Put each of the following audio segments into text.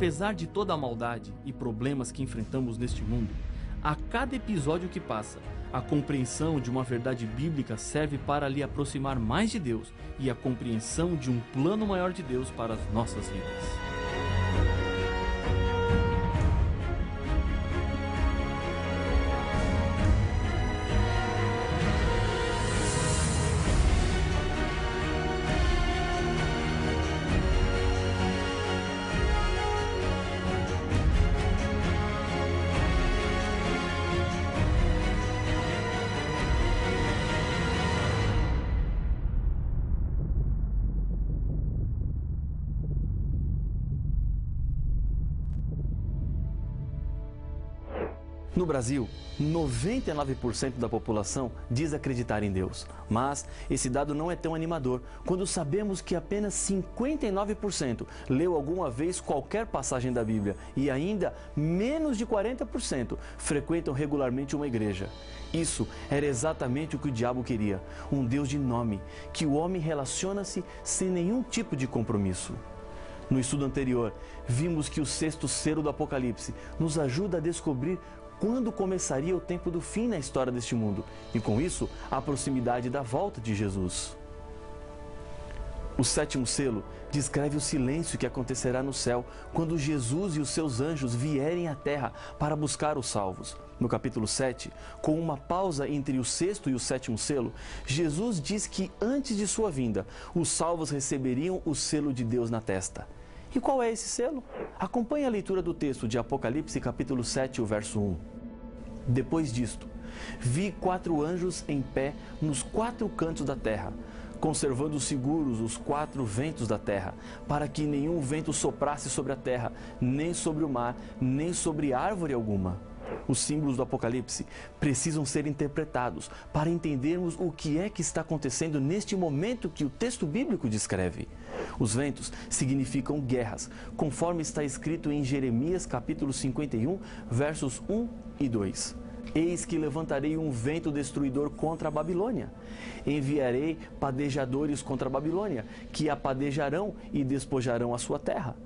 Apesar de toda a maldade e problemas que enfrentamos neste mundo, a cada episódio que passa, a compreensão de uma verdade bíblica serve para lhe aproximar mais de Deus e a compreensão de um plano maior de Deus para as nossas vidas. No Brasil, 99% da população diz acreditar em Deus, mas esse dado não é tão animador quando sabemos que apenas 59% leu alguma vez qualquer passagem da Bíblia e ainda menos de 40% frequentam regularmente uma igreja. Isso era exatamente o que o diabo queria, um Deus de nome, que o homem relaciona-se sem nenhum tipo de compromisso. No estudo anterior, vimos que o sexto selo do Apocalipse nos ajuda a descobrir quando começaria o tempo do fim na história deste mundo e, com isso, a proximidade da volta de Jesus. O sétimo selo descreve o silêncio que acontecerá no céu quando Jesus e os seus anjos vierem à terra para buscar os salvos. No capítulo 7, com uma pausa entre o sexto e o sétimo selo, Jesus diz que antes de sua vinda, os salvos receberiam o selo de Deus na testa. E qual é esse selo? Acompanhe a leitura do texto de Apocalipse capítulo 7, o verso 1. Depois disto, vi 4 anjos em pé nos 4 cantos da terra, conservando seguros os 4 ventos da terra, para que nenhum vento soprasse sobre a terra, nem sobre o mar, nem sobre árvore alguma. Os símbolos do Apocalipse precisam ser interpretados para entendermos o que é que está acontecendo neste momento que o texto bíblico descreve. Os ventos significam guerras, conforme está escrito em Jeremias capítulo 51, versos 1 e 2. Eis que levantarei um vento destruidor contra a Babilônia. Enviarei padejadores contra a Babilônia, que a padejarão e despojarão a sua terra.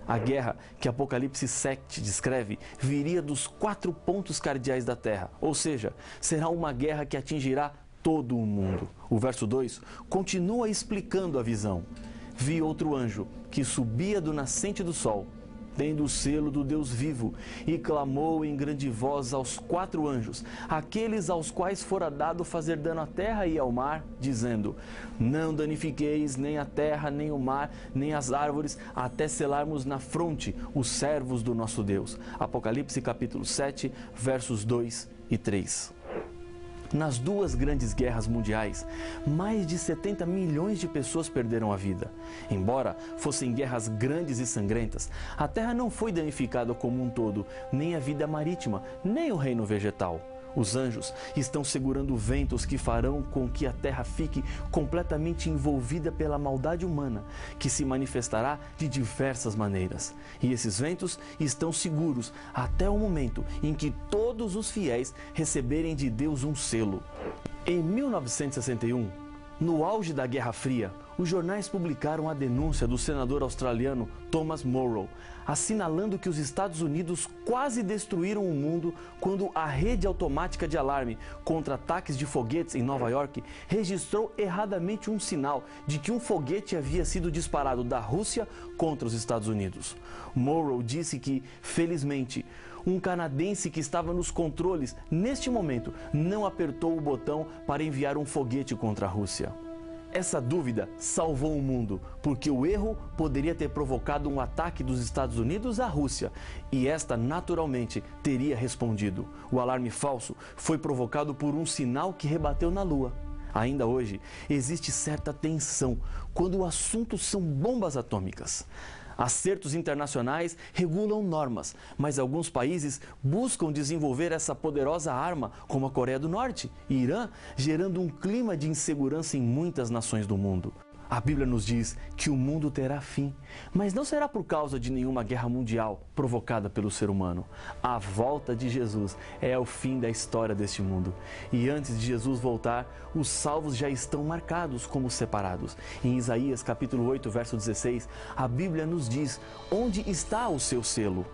A guerra que Apocalipse 7 descreve viria dos 4 pontos cardeais da terra, ou seja, será uma guerra que atingirá todo o mundo. O verso 2 continua explicando a visão. Vi outro anjo que subia do nascente do sol, tendo o selo do Deus vivo, e clamou em grande voz aos 4 anjos, aqueles aos quais fora dado fazer dano à terra e ao mar, dizendo: não danifiqueis nem a terra, nem o mar, nem as árvores, até selarmos na fronte os servos do nosso Deus. Apocalipse capítulo 7, versos 2 e 3. Nas 2 grandes guerras mundiais, mais de 70 milhões de pessoas perderam a vida. Embora fossem guerras grandes e sangrentas, a terra não foi danificada como um todo, nem a vida marítima, nem o reino vegetal. Os anjos estão segurando ventos que farão com que a terra fique completamente envolvida pela maldade humana, que se manifestará de diversas maneiras. E esses ventos estão seguros até o momento em que todos os fiéis receberem de Deus um selo. Em 1961, no auge da Guerra Fria, os jornais publicaram a denúncia do senador australiano Thomas Morrow, assinalando que os Estados Unidos quase destruíram o mundo quando a rede automática de alarme contra ataques de foguetes em Nova York registrou erradamente um sinal de que um foguete havia sido disparado da Rússia contra os Estados Unidos. Morrow disse que, felizmente, um canadense que estava nos controles neste momento não apertou o botão para enviar um foguete contra a Rússia. Essa dúvida salvou o mundo, porque o erro poderia ter provocado um ataque dos Estados Unidos à Rússia, e esta naturalmente teria respondido. O alarme falso foi provocado por um sinal que rebateu na Lua. Ainda hoje, existe certa tensão quando o assunto são bombas atômicas. Acertos internacionais regulam normas, mas alguns países buscam desenvolver essa poderosa arma, como a Coreia do Norte e Irã, gerando um clima de insegurança em muitas nações do mundo. A Bíblia nos diz que o mundo terá fim, mas não será por causa de nenhuma guerra mundial provocada pelo ser humano. A volta de Jesus é o fim da história deste mundo. E antes de Jesus voltar, os salvos já estão marcados como separados. Em Isaías capítulo 8, verso 16, a Bíblia nos diz onde está o seu selo.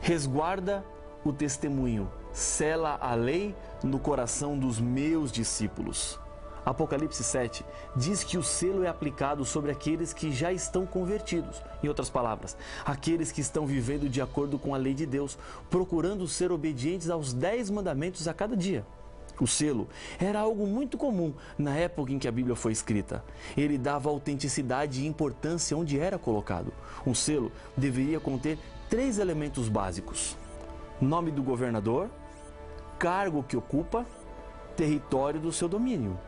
Resguarda o testemunho, sela a lei no coração dos meus discípulos. Apocalipse 7 diz que o selo é aplicado sobre aqueles que já estão convertidos. Em outras palavras, aqueles que estão vivendo de acordo com a lei de Deus, procurando ser obedientes aos 10 mandamentos a cada dia. O selo era algo muito comum na época em que a Bíblia foi escrita. Ele dava autenticidade e importância onde era colocado. Um selo deveria conter 3 elementos básicos: nome do governador, cargo que ocupa, território do seu domínio.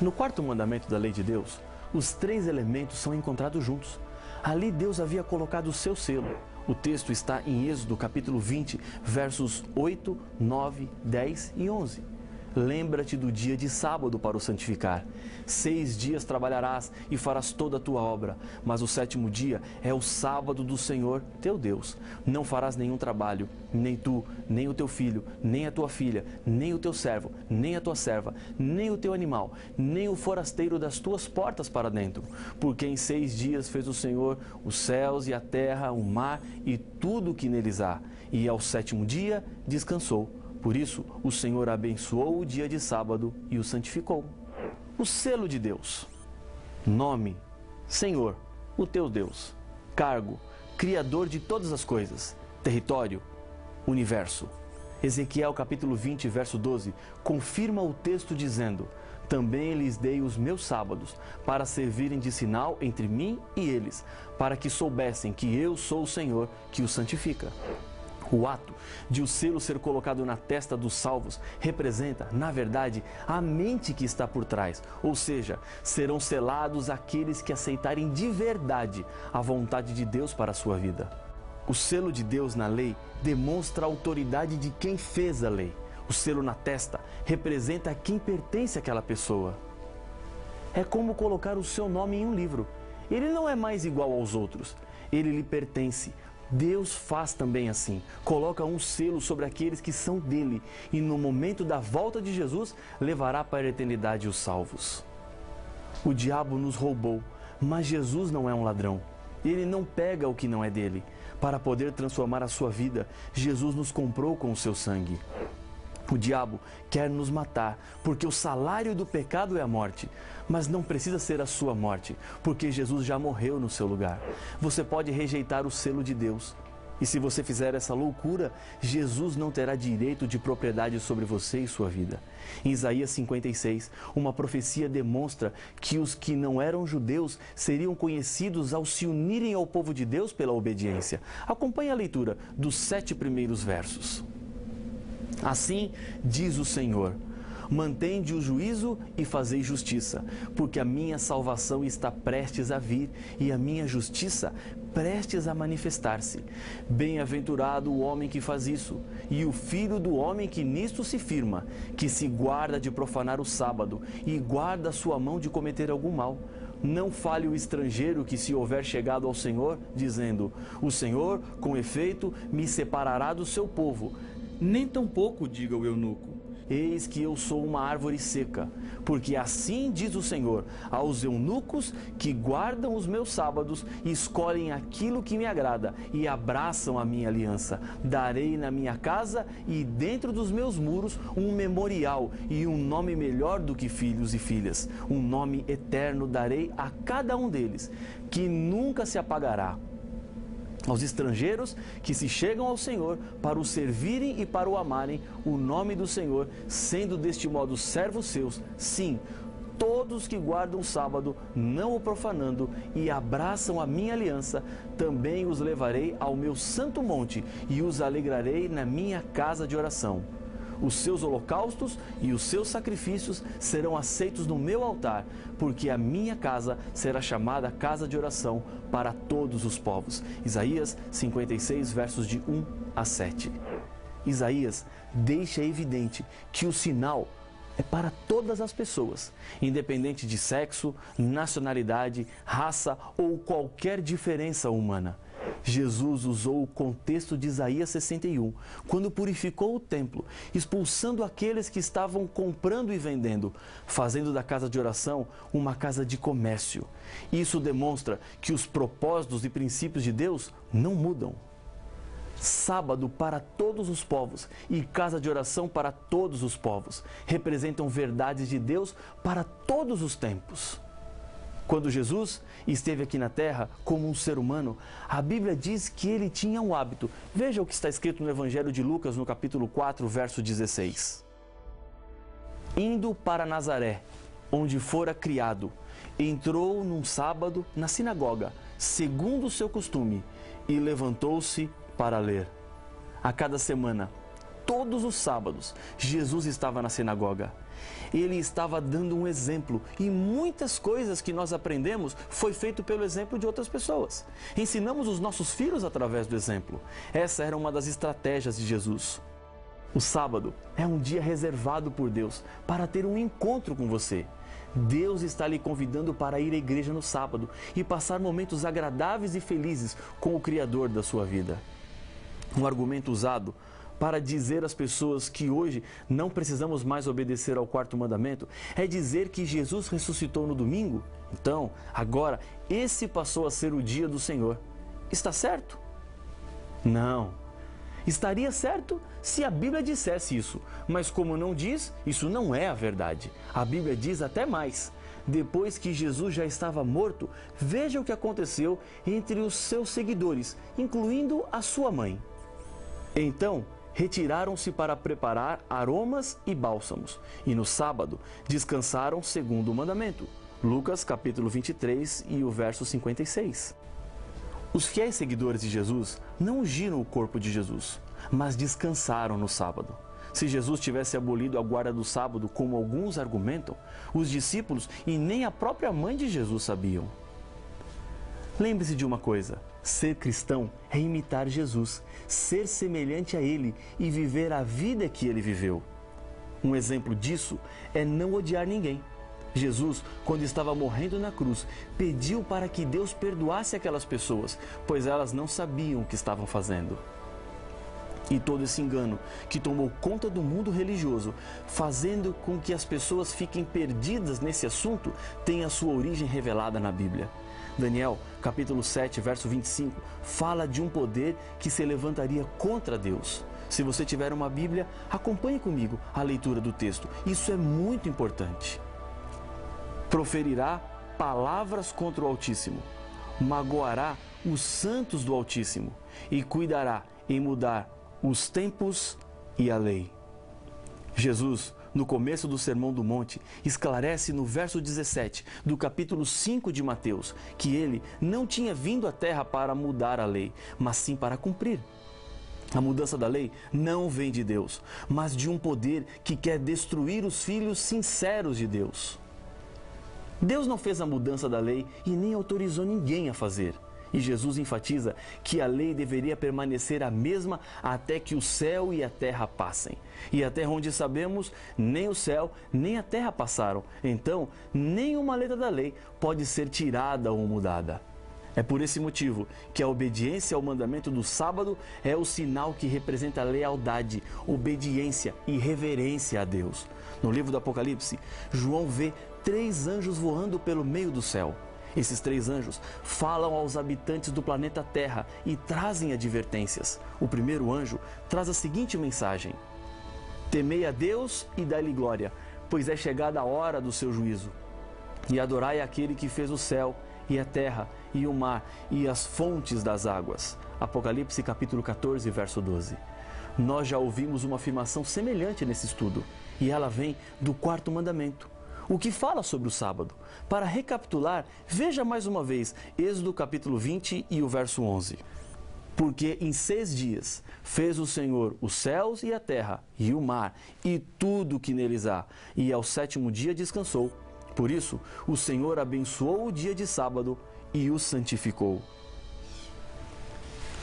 No 4º mandamento da lei de Deus, os 3 elementos são encontrados juntos. Ali Deus havia colocado o seu selo. O texto está em Êxodo capítulo 20, versos 8, 9, 10 e 11. Lembra-te do dia de sábado para o santificar. 6 dias trabalharás e farás toda a tua obra, mas o 7º dia é o sábado do Senhor teu Deus. Não farás nenhum trabalho, nem tu, nem o teu filho, nem a tua filha, nem o teu servo, nem a tua serva, nem o teu animal, nem o forasteiro das tuas portas para dentro. Porque em 6 dias fez o Senhor os céus e a terra, o mar e tudo o que neles há. E ao 7º dia descansou. Por isso, o Senhor abençoou o dia de sábado e o santificou. O selo de Deus. Nome: Senhor, o teu Deus. Cargo: Criador de todas as coisas. Território: Universo. Ezequiel capítulo 20, verso 12, confirma o texto dizendo: também lhes dei os meus sábados, para servirem de sinal entre mim e eles, para que soubessem que eu sou o Senhor que os santifica. O ato de o selo ser colocado na testa dos salvos representa, na verdade, a mente que está por trás. Ou seja, serão selados aqueles que aceitarem de verdade a vontade de Deus para a sua vida. O selo de Deus na lei demonstra a autoridade de quem fez a lei. O selo na testa representa a quem pertence àquela pessoa. É como colocar o seu nome em um livro. Ele não é mais igual aos outros. Ele lhe pertence. Deus faz também assim, coloca um selo sobre aqueles que são dele e no momento da volta de Jesus levará para a eternidade os salvos. O diabo nos roubou, mas Jesus não é um ladrão. Ele não pega o que não é dele. Para poder transformar a sua vida, Jesus nos comprou com o seu sangue. O diabo quer nos matar, porque o salário do pecado é a morte. Mas não precisa ser a sua morte, porque Jesus já morreu no seu lugar. Você pode rejeitar o selo de Deus. E se você fizer essa loucura, Jesus não terá direito de propriedade sobre você e sua vida. Em Isaías 56, uma profecia demonstra que os que não eram judeus seriam conhecidos ao se unirem ao povo de Deus pela obediência. Acompanhe a leitura dos 7 primeiros versos. Assim diz o Senhor: mantende o juízo e fazei justiça, porque a minha salvação está prestes a vir e a minha justiça prestes a manifestar-se. Bem-aventurado o homem que faz isso, e o filho do homem que nisto se firma, que se guarda de profanar o sábado e guarda a sua mão de cometer algum mal. Não fale o estrangeiro que se houver chegado ao Senhor, dizendo: o Senhor, com efeito, me separará do seu povo. Nem tampouco diga o eunuco: eis que eu sou uma árvore seca, porque assim diz o Senhor aos eunucos que guardam os meus sábados e escolhem aquilo que me agrada e abraçam a minha aliança. Darei na minha casa e dentro dos meus muros um memorial e um nome melhor do que filhos e filhas. Um nome eterno darei a cada um deles, que nunca se apagará. Aos estrangeiros que se chegam ao Senhor para o servirem e para o amarem, o nome do Senhor, sendo deste modo servos seus, sim, todos que guardam o sábado, não o profanando, e abraçam a minha aliança, também os levarei ao meu santo monte e os alegrarei na minha casa de oração. Os seus holocaustos e os seus sacrifícios serão aceitos no meu altar, porque a minha casa será chamada casa de oração para todos os povos. Isaías 56, versos de 1 a 7. Isaías deixa evidente que o sinal é para todas as pessoas, independente de sexo, nacionalidade, raça ou qualquer diferença humana. Jesus usou o contexto de Isaías 61, quando purificou o templo, expulsando aqueles que estavam comprando e vendendo, fazendo da casa de oração uma casa de comércio. Isso demonstra que os propósitos e princípios de Deus não mudam. Sábado para todos os povos e casa de oração para todos os povos representam verdades de Deus para todos os tempos. Quando Jesus esteve aqui na terra como um ser humano, a Bíblia diz que ele tinha um hábito. Veja o que está escrito no Evangelho de Lucas, no capítulo 4, verso 16. Indo para Nazaré, onde fora criado, entrou num sábado na sinagoga, segundo o seu costume, e levantou-se para ler. A cada semana, todos os sábados, Jesus estava na sinagoga. Ele estava dando um exemplo e muitas coisas que nós aprendemos foi feito pelo exemplo de outras pessoas. Ensinamos os nossos filhos através do exemplo. Essa era uma das estratégias de Jesus. O sábado é um dia reservado por Deus para ter um encontro com você. Deus está lhe convidando para ir à igreja no sábado e passar momentos agradáveis e felizes com o Criador da sua vida. Um argumento usado para dizer às pessoas que hoje não precisamos mais obedecer ao quarto mandamento é dizer que Jesus ressuscitou no domingo. Então, agora, esse passou a ser o dia do Senhor. Está certo? Não. Estaria certo se a Bíblia dissesse isso, mas como não diz, isso não é a verdade. A Bíblia diz até mais. Depois que Jesus já estava morto, veja o que aconteceu entre os seus seguidores, incluindo a sua mãe. Então, retiraram-se para preparar aromas e bálsamos, e no sábado descansaram segundo o mandamento. Lucas capítulo 23 e o verso 56. Os fiéis seguidores de Jesus não ungiram o corpo de Jesus, mas descansaram no sábado. Se Jesus tivesse abolido a guarda do sábado, como alguns argumentam, os discípulos e nem a própria mãe de Jesus sabiam. Lembre-se de uma coisa: ser cristão é imitar Jesus, ser semelhante a Ele e viver a vida que Ele viveu. Um exemplo disso é não odiar ninguém. Jesus, quando estava morrendo na cruz, pediu para que Deus perdoasse aquelas pessoas, pois elas não sabiam o que estavam fazendo. E todo esse engano que tomou conta do mundo religioso, fazendo com que as pessoas fiquem perdidas nesse assunto, tem a sua origem revelada na Bíblia. Daniel, capítulo 7, verso 25, fala de um poder que se levantaria contra Deus. Se você tiver uma Bíblia, acompanhe comigo a leitura do texto. Isso é muito importante. Proferirá palavras contra o Altíssimo, magoará os santos do Altíssimo e cuidará em mudar os tempos e a lei. Jesus, no começo do Sermão do Monte, esclarece no verso 17 do capítulo 5 de Mateus que ele não tinha vindo à terra para mudar a lei, mas sim para cumprir. A mudança da lei não vem de Deus, mas de um poder que quer destruir os filhos sinceros de Deus. Deus não fez a mudança da lei e nem autorizou ninguém a fazer. E Jesus enfatiza que a lei deveria permanecer a mesma até que o céu e a terra passem. E até onde sabemos, nem o céu nem a terra passaram. Então, nenhuma letra da lei pode ser tirada ou mudada. É por esse motivo que a obediência ao mandamento do sábado é o sinal que representa lealdade, obediência e reverência a Deus. No livro do Apocalipse, João vê 3 anjos voando pelo meio do céu. Esses 3 anjos falam aos habitantes do planeta Terra e trazem advertências. O primeiro anjo traz a seguinte mensagem: temei a Deus e dai-lhe glória, pois é chegada a hora do seu juízo. E adorai aquele que fez o céu e a terra e o mar e as fontes das águas. Apocalipse capítulo 14, verso 12. Nós já ouvimos uma afirmação semelhante nesse estudo, e ela vem do 4º mandamento, o que fala sobre o sábado. Para recapitular, veja mais uma vez Êxodo capítulo 20 e o verso 11. Porque em 6 dias fez o Senhor os céus e a terra e o mar e tudo o que neles há, e ao 7º dia descansou. Por isso, o Senhor abençoou o dia de sábado e o santificou.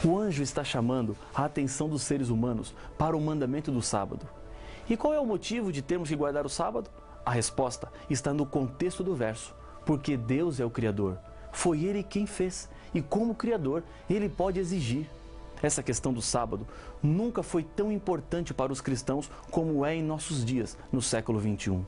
O anjo está chamando a atenção dos seres humanos para o mandamento do sábado. E qual é o motivo de termos que guardar o sábado? A resposta está no contexto do verso. Porque Deus é o Criador. Foi Ele quem fez. E como Criador, Ele pode exigir. Essa questão do sábado nunca foi tão importante para os cristãos como é em nossos dias, no século XXI.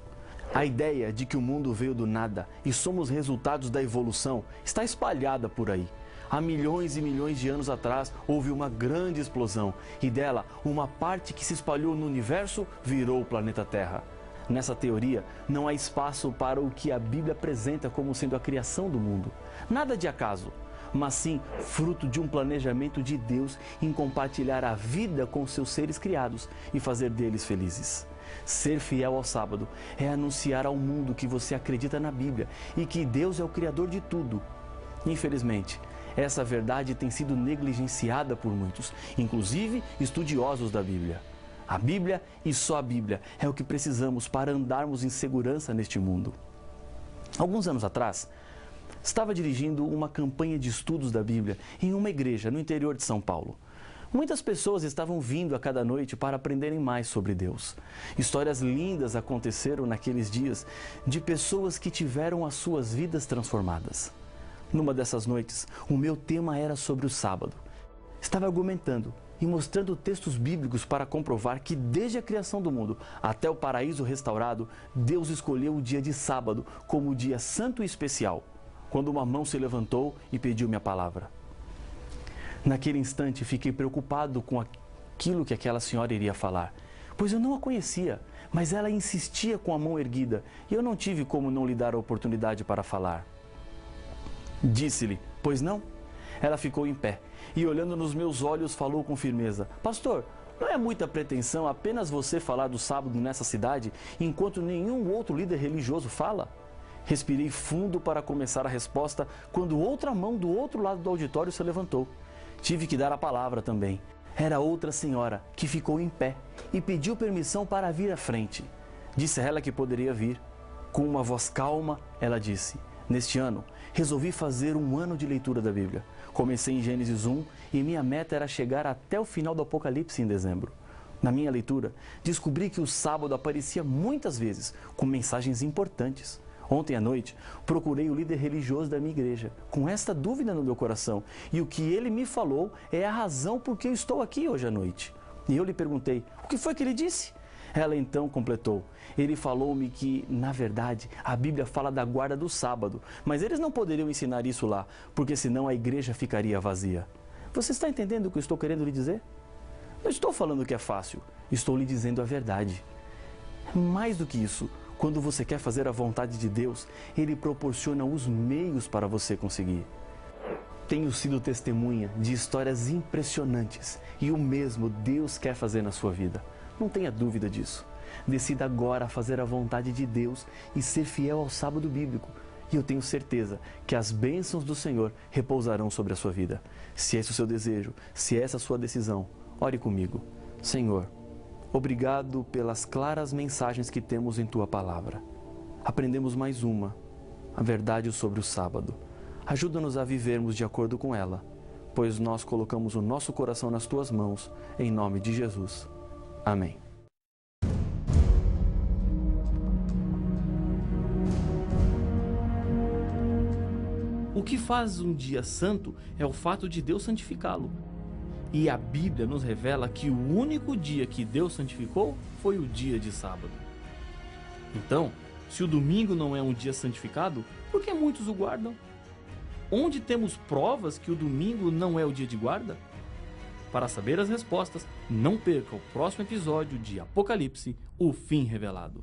A ideia de que o mundo veio do nada e somos resultados da evolução está espalhada por aí. Há milhões e milhões de anos atrás houve uma grande explosão e dela uma parte que se espalhou no universo virou o planeta Terra. Nessa teoria não há espaço para o que a Bíblia apresenta como sendo a criação do mundo. Nada de acaso, mas sim fruto de um planejamento de Deus em compartilhar a vida com seus seres criados e fazer deles felizes. Ser fiel ao sábado é anunciar ao mundo que você acredita na Bíblia e que Deus é o Criador de tudo. Infelizmente, essa verdade tem sido negligenciada por muitos, inclusive estudiosos da Bíblia. A Bíblia e só a Bíblia é o que precisamos para andarmos em segurança neste mundo. Alguns anos atrás, estava dirigindo uma campanha de estudos da Bíblia em uma igreja no interior de São Paulo. Muitas pessoas estavam vindo a cada noite para aprenderem mais sobre Deus. Histórias lindas aconteceram naqueles dias de pessoas que tiveram as suas vidas transformadas. Numa dessas noites, o meu tema era sobre o sábado. Estava argumentando e mostrando textos bíblicos para comprovar que desde a criação do mundo até o paraíso restaurado, Deus escolheu o dia de sábado como o dia santo e especial, quando uma mão se levantou e pediu minha palavra. Naquele instante, fiquei preocupado com aquilo que aquela senhora iria falar, pois eu não a conhecia, mas ela insistia com a mão erguida e eu não tive como não lhe dar a oportunidade para falar. Disse-lhe, pois não? Ela ficou em pé e, olhando nos meus olhos, falou com firmeza: Pastor, não é muita pretensão apenas você falar do sábado nessa cidade, enquanto nenhum outro líder religioso fala? Respirei fundo para começar a resposta, quando outra mão do outro lado do auditório se levantou. Tive que dar a palavra também. Era outra senhora que ficou em pé e pediu permissão para vir à frente. Disse a ela que poderia vir. Com uma voz calma, ela disse: Neste ano, resolvi fazer um ano de leitura da Bíblia. Comecei em Gênesis 1 e minha meta era chegar até o final do Apocalipse em dezembro. Na minha leitura, descobri que o sábado aparecia muitas vezes, com mensagens importantes. Ontem à noite, procurei o líder religioso da minha igreja, com esta dúvida no meu coração, e o que ele me falou é a razão por que eu estou aqui hoje à noite. E eu lhe perguntei: o que foi que ele disse? Ela então completou: ele falou-me que, na verdade, a Bíblia fala da guarda do sábado, mas eles não poderiam ensinar isso lá, porque senão a igreja ficaria vazia. Você está entendendo o que eu estou querendo lhe dizer? Não estou falando que é fácil, estou lhe dizendo a verdade. Mais do que isso, quando você quer fazer a vontade de Deus, Ele proporciona os meios para você conseguir. Tenho sido testemunha de histórias impressionantes e o mesmo Deus quer fazer na sua vida. Não tenha dúvida disso. Decida agora fazer a vontade de Deus e ser fiel ao sábado bíblico. E eu tenho certeza que as bênçãos do Senhor repousarão sobre a sua vida. Se esse é o seu desejo, se essa é a sua decisão, ore comigo. Senhor, obrigado pelas claras mensagens que temos em Tua Palavra. Aprendemos mais uma, a verdade sobre o sábado. Ajuda-nos a vivermos de acordo com ela, pois nós colocamos o nosso coração nas Tuas mãos, em nome de Jesus. Amém. O que faz um dia santo é o fato de Deus santificá-lo. E a Bíblia nos revela que o único dia que Deus santificou foi o dia de sábado. Então, se o domingo não é um dia santificado, por que muitos o guardam? Onde temos provas que o domingo não é o dia de guarda? Para saber as respostas, não perca o próximo episódio de Apocalipse, o fim revelado.